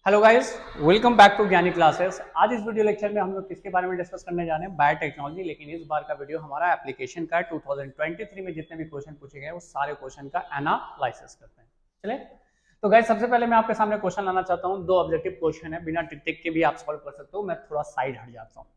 Hello guys, welcome back to Gyani classes. आज इस video lecture में हम लोग किसके बारे में डिस्कस करने जा रहे हैं? बायोटेक्नोलॉजी। लेकिन इस बार का वीडियो हमारा एप्लीकेशन का है। 2023 में जितने भी क्वेश्चन पूछे गए वो सारे क्वेश्चन का एनालिसिस करते हैं। चले तो गाइस, सबसे पहले मैं आपके सामने क्वेश्चन लाना चाहता हूँ। 2 ऑब्जेक्टिव क्वेश्चन है, बिना टिक के भी आप सॉल्व कर सकते हो। मैं थोड़ा साइड हट जाता हूँ,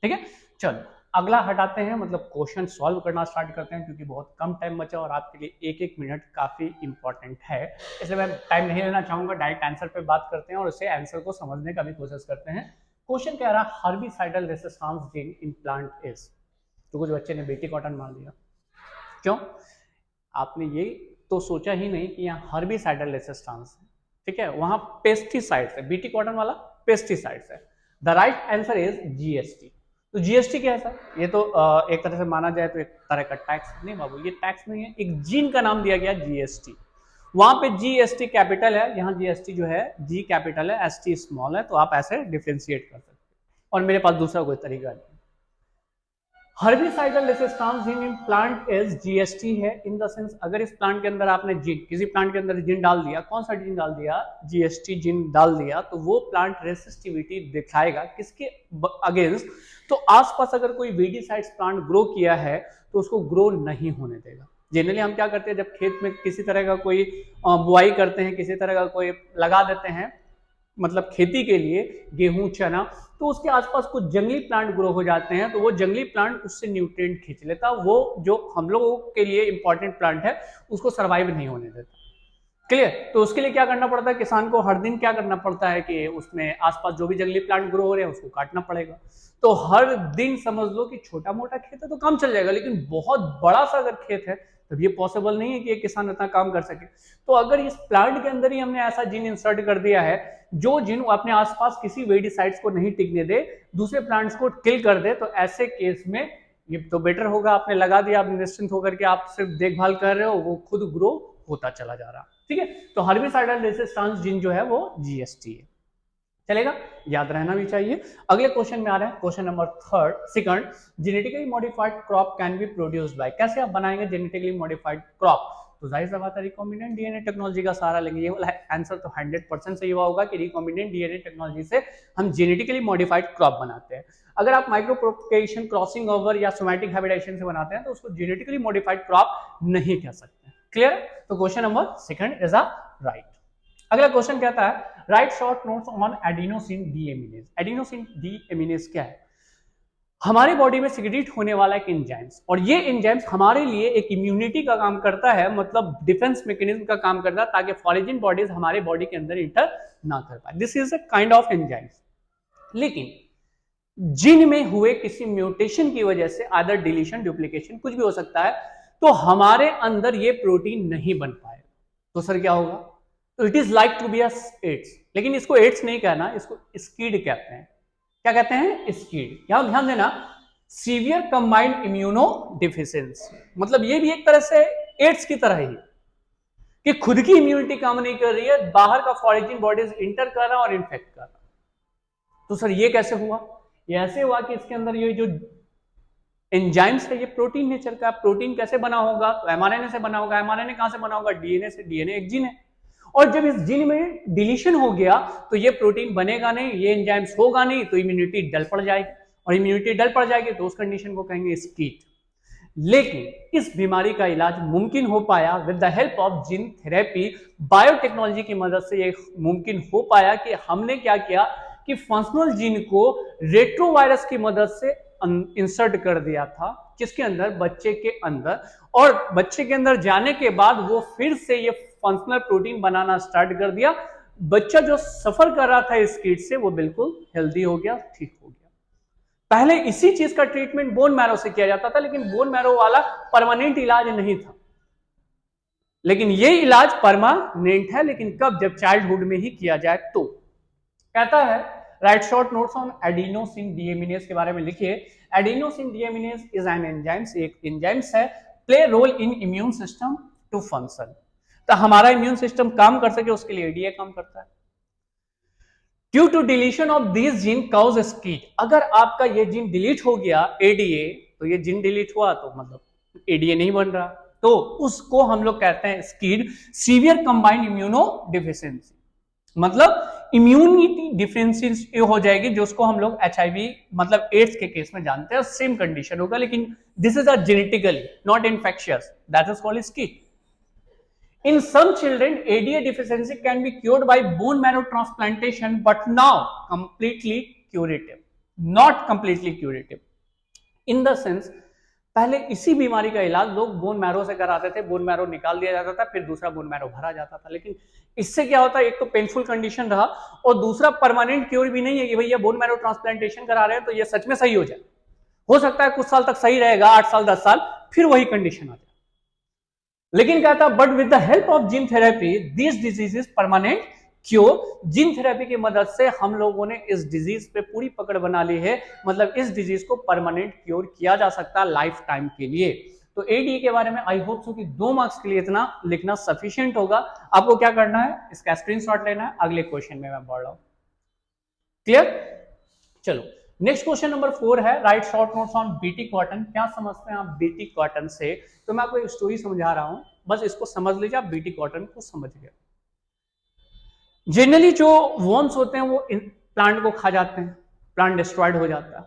ठीक है। चलो अगला हटाते हैं, मतलब क्वेश्चन सॉल्व करना स्टार्ट करते हैं, क्योंकि बहुत कम टाइम बचा और आपके लिए एक एक मिनट काफी इंपॉर्टेंट है। इसलिए मैं टाइम नहीं लेना चाहूंगा, डायरेक्ट आंसर पे बात करते हैं और उसे आंसर को समझने का भी कोशिश करते हैं। क्वेश्चन कह रहा herbicidal resistance gene in plant is. तो कुछ बच्चे ने बेटी कॉटन मार दिया। क्यों? आपने ये तो सोचा ही नहीं कि यहाँ हर्बिसाइडल रेजिस्टेंस है, ठीक है। वहां पेस्टिसाइड्स है, बीटी कॉटन वाला पेस्टिसाइड्स है। The right answer is GST. तो जीएसटी क्या है सर? ये तो एक तरह से माना जाए तो एक तरह का टैक्स नहीं बाबू, ये टैक्स नहीं है, एक जीन का नाम दिया गया जीएसटी। वहां पे जीएसटी कैपिटल है, यहाँ जीएसटी जो है जी कैपिटल है, एसटी स्मॉल है। तो आप ऐसे डिफरेंशिएट कर सकते हो, और मेरे पास दूसरा कोई तरीका नहीं। Herbicidal resistance gene in plant is GST है, इन द सेंस अगर इस प्लांट के अंदर आपने जीन, किसी प्लांट के अंदर जीन डाल दिया, कौन सा जीन डाल दिया? जीएसटी जीन डाल दिया, तो वो प्लांट रेसिस्टिविटी दिखाएगा किसके अगेंस्ट? तो आसपास अगर कोई वीडीसाइड्स प्लांट ग्रो किया है तो उसको ग्रो नहीं होने देगा। जनरली हम क्या करते हैं, जब खेत में किसी तरह का कोई बुआई करते हैं, किसी तरह का कोई लगा देते हैं, मतलब खेती के लिए गेहूं चना, तो उसके आसपास कुछ जंगली प्लांट ग्रो हो जाते हैं, तो वो जंगली प्लांट उससे न्यूट्रिएंट खींच लेता, वो जो हम लोगों के लिए इंपॉर्टेंट प्लांट है उसको सर्वाइव नहीं होने देता। क्लियर? तो उसके लिए क्या करना पड़ता है किसान को? हर दिन क्या करना पड़ता है कि उसमें आसपास जो भी जंगली प्लांट ग्रो हो रहे हैं उसको काटना पड़ेगा। तो हर दिन समझ लो कि छोटा मोटा खेत है तो काम चल जाएगा, लेकिन बहुत बड़ा सा अगर खेत है तब ये पॉसिबल नहीं है कि एक किसान इतना काम कर सके। तो अगर इस प्लांट के अंदर ही हमने ऐसा जीन इंसर्ट कर दिया है जो जीन अपने आसपास किसी वेडिसाइड्स को नहीं टिकने दे, दूसरे प्लांट्स को किल कर दे, तो ऐसे केस में ये तो बेटर होगा आपने लगा दिया, आप निश्चिंत होकर के आप सिर्फ देखभाल कर रहे हो, वो खुद ग्रो होता चला जा रहा, ठीक है। तो हर्बिसाइडल रेजिस्टेंस जीन जो है वो जीएसटी है। चलेगा, याद रहना भी चाहिए। अगले क्वेश्चन में आ रहे हैं, question number second. Genetically modified crop can be produced by. कैसे आप बनाएंगे जेनेटिकली मॉडिफाइड क्रॉप? तो जाहिर सी बात है रिकॉम्बिनेंट डीएनए टेक्नोलॉजी का सहारा लेंगे। ये वाला आंसर तो 100% सही हुआ होगा कि रिकॉम्बिनेंट डीएनए टेक्नोलॉजी से हम जेनेटिकली मॉडिफाइड क्रॉप बनाते हैं। अगर आप माइक्रो प्रोपगेशन, क्रॉसिंग ओवर या सोमैटिक हाइब्रिडाइजेशन से बनाते हैं तो उसको जेनेटिकली मॉडिफाइड क्रॉप नहीं कह सकते। क्लियर? तो question number second is a right. अगला क्वेश्चन कहता है write short notes on adenosine deaminase. Adenosine deaminase क्या है? हमारी बॉडी में सिक्रेट होने वाला एक एंजाइम्स, और ये एंजाइम्स हमारे लिए एक इम्यूनिटी का काम करता है, मतलब डिफेंस मैकेनिज्म का काम करता है, ताकि फॉरेन बॉडीज हमारे बॉडी के अंदर इंटर ना कर पाए। This is a kind of enzymes. लेकिन जीन में हुए किसी म्यूटेशन की वजह से, आदर डिलीशन, डुप्लीकेशन, कुछ भी हो सकता है, तो हमारे अंदर ये प्रोटीन नहीं बन पाए, तो सर क्या होगा? तो it is like to be AIDS, लेकिन इसको एड्स नहीं कहना, इसको स्कीड कहते हैं। क्या कहते हैं? स्कीड। यहां ध्यान देना, सीवियर कंबाइंड इम्यूनो डिफिशियंसी, मतलब ये भी एक तरह से एड्स की तरह ही कि खुद की इम्यूनिटी काम नहीं कर रही है, बाहर का फॉरेन बॉडीज इंटर कर रहा और इन्फेक्ट कर रहा। तो सर ये कैसे हुआ? ये ऐसे हुआ कि इसके अंदर ये जो एंजाइम्स है ये प्रोटीन नेचर का। प्रोटीन कैसे बना होगा? तो एमआरएनए से बना होगा। एमआरएनए कहां से बना होगा? डीएनए से। डीएनए एक जीन है, और जब इस जीन में डिलीशन हो गया तो ये प्रोटीन बनेगा नहीं, ये एंजाइम्स होगा नहीं, तो इम्यूनिटी डल पड़ जाएगी, और इम्यूनिटी डल पड़ जाएगी तो उस कंडीशन को कहेंगे स्कीट। लेकिन इस बीमारी का इलाज मुमकिन हो पाया with the help of gene therapy. Biotechnology की मदद से ये मुमकिन हो पाया कि हमने क्या किया कि फंक्शनल जीन को रेट्रोवायरस की मदद से इंसर्ट कर दिया था, किसके अंदर? बच्चे के अंदर। और बच्चे के अंदर जाने के बाद वो फिर से ये फंक्शनल प्रोटीन बनाना स्टार्ट कर दिया। बच्चा जो सफर कर रहा था इस कीट से वो बिल्कुल हेल्दी हो गया, ठीक हो गया। पहले इसी चीज का ट्रीटमेंट बोन मैरो से किया जाता था, लेकिन बोन मैरो वाला परमानेंट इलाज नहीं था। लेकिन ये इलाज परमानेंट है, लेकिन कब? जब चाइल्डहुड में ही किया जाए तो। कहता है write short notes on adenosine deaminase के बारे में लिखिए। Adenosine deaminase is an enzymes, एक एंजाइम्स है, play role in immune system to function. तो हमारा इम्यून सिस्टम काम कर सके उसके लिए एडीए काम करता है। Due to deletion of this gene cause SCID. अगर आपका ये जीन डिलीट हो गया एडीए, तो ये जीन डिलीट हुआ तो मतलब एडीए नहीं बन रहा, तो उसको हम लोग कहते हैं स्कीड, सीवियर कंबाइंड इम्यूनो डिफिशियंसी। मतलब इम्यूनिटी डिफरेंशिएट हो जाएगी, जो उसको हम लोग HIV मतलब एड्स के केस में जानते हैं, सेम कंडीशन होगा, लेकिन this is a genetically not infectious, that is called skid. In some children, ADA deficiency can be cured by bone marrow transplantation, but now completely curative, not completely curative. In the sense, पहले इसी बीमारी का इलाज लोग bone marrow से कराते थे, bone marrow निकाल दिया जाता था, फिर दूसरा बोन मैरो भरा जाता था. लेकिन इससे क्या होता है, एक तो पेनफुल कंडीशन रहा और दूसरा परमानेंट क्योर भी नहीं है कि भैया बोन मैरो ट्रांसप्लांटेशन करा रहे हैं तो ये सच में सही हो जाए. हो सकता है कुछ साल तक सही रहेगा, 8 साल 10 साल, फिर वही कंडीशन आ जाए. लेकिन क्या था, but with the help of gene therapy this disease is permanent cure. Gene therapy की मदद से हम लोगों ने इस डिजीज पे पूरी पकड़ बना ली है, मतलब इस डिजीज को परमानेंट क्योर किया जा सकता है लाइफ टाइम के लिए. तो ADA के बारे में आई होप सो कि 2 मार्क्स के लिए इतना लिखना सफिशिएंट होगा. आपको क्या करना है, इसका स्क्रीनशॉट लेना है, अगले क्वेश्चन में मैं बढ़ रहा हूं. क्लियर? चलो नेक्स्ट क्वेश्चन नंबर 4 है, write short notes on BT cotton. क्या समझते हैं आप BT कॉटन से? तो मैं आपको एक स्टोरी समझा रहा हूं, बस इसको समझ लीजिए, आप BT कॉटन को समझ गए. जनरली जो वॉर्म्स होते हैं वो प्लांट को खा जाते हैं, प्लांट डिस्ट्रॉयड हो जाता है.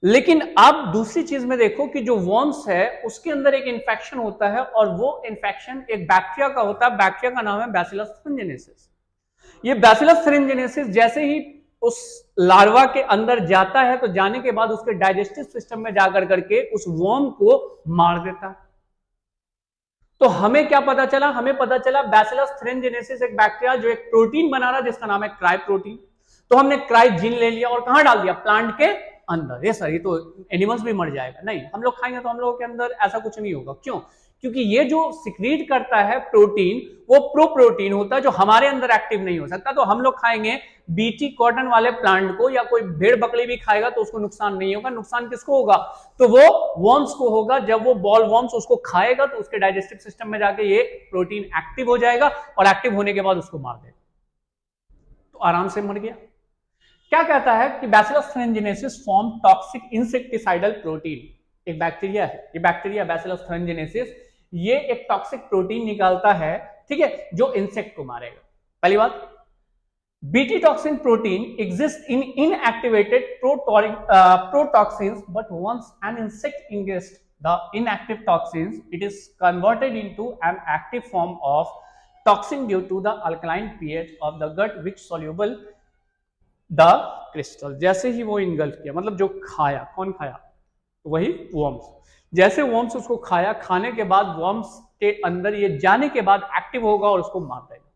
लेकिन आप दूसरी चीज में देखो कि जो वॉर्म्स है उसके अंदर एक इंफेक्शन होता है और वो इंफेक्शन एक बैक्टीरिया का होता है. बैक्टीरिया का नाम है बैसिलस थुरिनजेनेसिस. ये बैसिलस थुरिनजेनेसिस जैसे ही उस लार्वा के अंदर जाता है तो जाने के बाद उसके डाइजेस्टिव सिस्टम में जाकर करके उस वॉर्म को मार देता है. तो हमें क्या पता चला, हमें पता चला बैसिलस थुरिनजेनेसिस एक बैक्टीरिया जो एक प्रोटीन बना रहा है जिसका नाम है क्राई प्रोटीन. तो हमने क्राई जीन ले लिया और कहां डाल दिया, प्लांट के अंदर. ये सर ये तो एनिमल्स भी मर जाएगा. नहीं, हम लोग खाएंगे तो हम लोगों के अंदर ऐसा कुछ नहीं होगा. क्यों? क्योंकि ये जो सिक्रीट करता है प्रोटीन वो प्रो प्रोटीन होता है जो हमारे अंदर एक्टिव नहीं हो सकता. तो हम लोग खाएंगे BT कॉटन वाले प्लांट को, या कोई भेड़ बकरी भी खाएगा तो उसको नुकसान नहीं होगा. नुकसान किसको होगा, तो वो वॉर्म्स को होगा. जब वो बॉल वॉर्म्स उसको खाएगा तो उसके डाइजेस्टिव सिस्टम में जाके ये प्रोटीन एक्टिव हो जाएगा और एक्टिव होने के बाद उसको मार देगा. तो आराम से मर गया. क्या कहता है कि bacillus thuringiensis form toxic insecticidal protein. एक बैक्टीरिया है, ये बैक्टीरिया बैसिलस थुरिनजेनेसिस ये एक टॉक्सिक प्रोटीन निकालता है, ठीक है, जो इंसेक्ट को मारेगा. पहली बात, BT toxin protein exists in inactivated protoxins, but once an insect ingests the inactive toxins, it is converted into an active form of toxin due to the alkaline pH of the gut, which soluble the crystal. जैसे ही वो engulf किया, मतलब जो खाया, कौन खाया, वही worms. जैसे वॉर्म्स उसको खाया, खाने के बाद वॉर्म्स के अंदर ये जाने के बाद एक्टिव होगा और उसको मार देगा.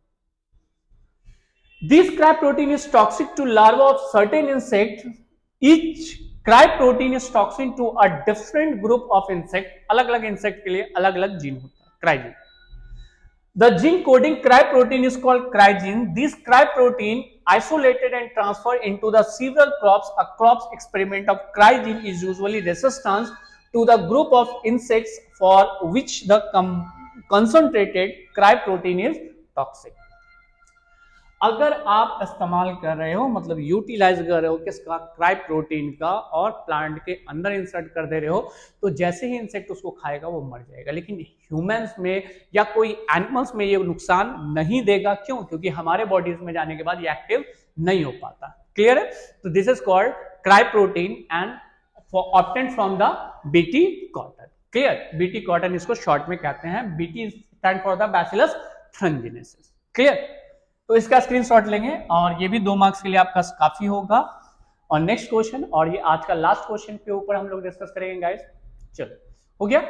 This cry protein is toxic to larvae of certain insects. Each cry protein is toxic to a different group of insect. अलग-अलग इंसेक्ट के लिए अलग-अलग जीन होता है, cry gene. The gene coding cry protein is called cry gene. This cry protein isolated and transferred into the several crops. A crop's experiment of cry gene is usually resistant to the group of insects for which the concentrated cry protein is toxic. अगर आप इस्तेमाल कर रहे हो, मतलब utilise कर रहे हो किसका, क्राई प्रोटीन का, और प्लांट के अंदर इंसर्ट कर दे रहे हो, तो जैसे ही इंसेक्ट उसको खाएगा वो मर जाएगा. लेकिन ह्यूमंस में या कोई एनिमल्स में ये नुकसान नहीं देगा. क्यों? क्योंकि हमारे बॉडीज में जाने के बाद ये एक्टिव नहीं हो पाता. क्लियर है? तो this is called cry protein and obtained from the BT cotton. Clear? BT cotton इसको शॉर्ट में कहते हैं. BT stand for the bacillus thuringiensis. Clear? तो इसका स्क्रीनशॉट लेंगे और ये भी 2 मार्क्स के लिए आपका काफी होगा. और नेक्स्ट क्वेश्चन, और ये आज का लास्ट क्वेश्चन के ऊपर हम लोग डिस्कस करेंगे गाइस. चलो हो गया.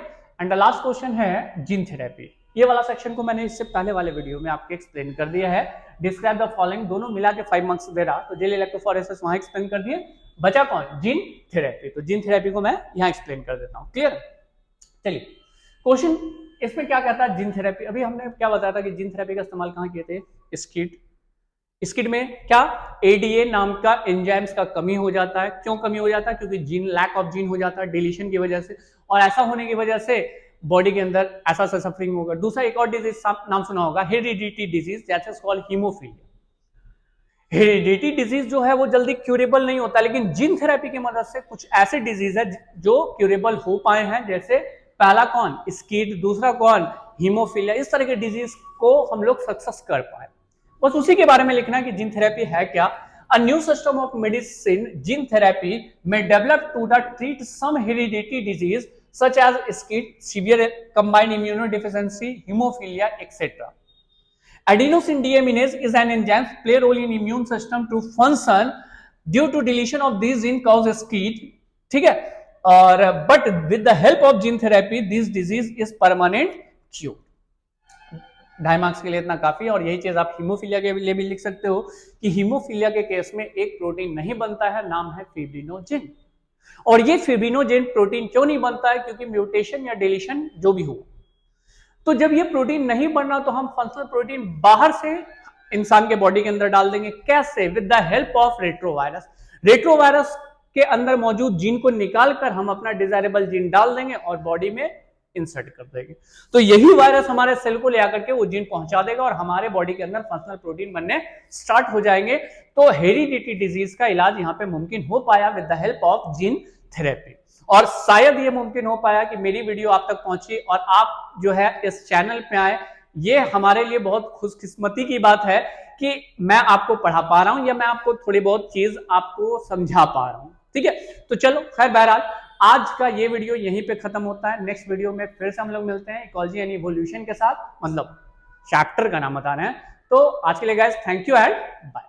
एंड द लास्ट क्वेश्चन है जीन थेरेपी. ये वाला सेक्शन को मैंने इससे पहले वाले वीडियो में आपको एक्सप्लेन कर दिया है. डिस्क्राइब द फॉलोइंग, दोनों मिला के 5 मार्क्स दे रहा, तो जेल इलेक्ट्रोफोरेसिस वहां एक्सप्लेन कर दिए. बचा कौन, जीन थेरेपी. तो जीन थेरेपी को मैं यहाँ एक्सप्लेन कर देता हूँ. क्लियर? चलिए क्वेश्चन इसमें क्या कहता है जीन थेरेपी. अभी हमने क्या बताया था कि जीन थेरेपी का इस्तेमाल कहाँ किए थे, स्किड में. क्या, ADA नाम का एंजाइम्स का कमी हो जाता है. क्यों कमी हो जाता है? क्योंकि जीन लैक ऑफ जीन हो जाता है डिलीशन की वजह से, और ऐसा होने की वजह से बॉडी के अंदर ऐसा सफरिंग होगा. दूसरा एक और डिजीज नाम सुना होगा, heredity disease, that is called haemophilia. Heredity disease जो है वो जल्दी क्यूरेबल नहीं होता, लेकिन जीन थेरेपी की मदद से कुछ ऐसे डिजीज है जो क्यूरेबल हो पाए हैं. जैसे पहला कौन, स्किड, दूसरा कौन, हीमोफीलिया. इस तरह के डिजीज को हम लोग सक्सेस कर पाए. बस उसी के बारे में लिखना है कि जीन थेरेपी है क्या। A new system of medicine, gene therapy, may develop to treat some hereditary disease such as SCID, severe combined immunodeficiency, hemophilia, etc. Adenosine deaminase is an enzyme play role in immune system to function due to deletion of these gene cause SCID, ठीक है। और but with the help of gene therapy, this disease is permanent cure। 2.5 marks के लिए इतना काफी है। और यही चीज आप हीमोफीलिया के लिए भी लिख सकते हो कि हीमोफीलिया के केस में एक प्रोटीन नहीं बनता है, नाम है फिब्रिनोजेन। और ये फिब्रिनोजेन प्रोटीन क्यों नहीं बनता है? क्योंकि म्यूटेशन या डिलीशन जो भी हो, तो जब ये प्रोटीन नहीं बनना तो हम फंक्शनल प्रोटीन बाहर से इंसान के बॉडी के अंदर डाल देंगे। कैसे? With the help of retrovirus. Retrovirus के अंदर मौजूद जीन को निकालकर हम अपना डिजायरेबल जीन डाल देंगे और बॉडी में इंसर्ट कर देंगे। तो यही वायरस हमारे सेल को ले आकर के वो जीन पहुंचा देगा और हमारे बॉडी के अंदर फंक्शनल प्रोटीन बनने स्टार्ट हो जाएंगे। तो हेरिडिटी डिजीज का इलाज यहाँ पे मुमकिन हो पाया with the help of gene therapy. और शायद ये मुमकिन हो पाया कि मेरी वीडियो आप तक पहुंची और आप जो है इस चैनल पे आए। ये हमारे लिए बहुत खुशकिस्मती की बात है कि मैं आपको पढ़ा पा रहा हूं या मैं आपको थोड़ी बहुत चीज आपको समझा पा रहा हूं। ठीक है, तो चलो खैर बहरहाल आज का ये वीडियो यहीं पे खत्म होता है। नेक्स्ट वीडियो में फिर से हम लोग मिलते हैं इकोलॉजी एंड इवोल्यूशन के साथ, मतलब चैप्टर का नाम बता रहे हैं। तो आज के लिए guys thank you and bye.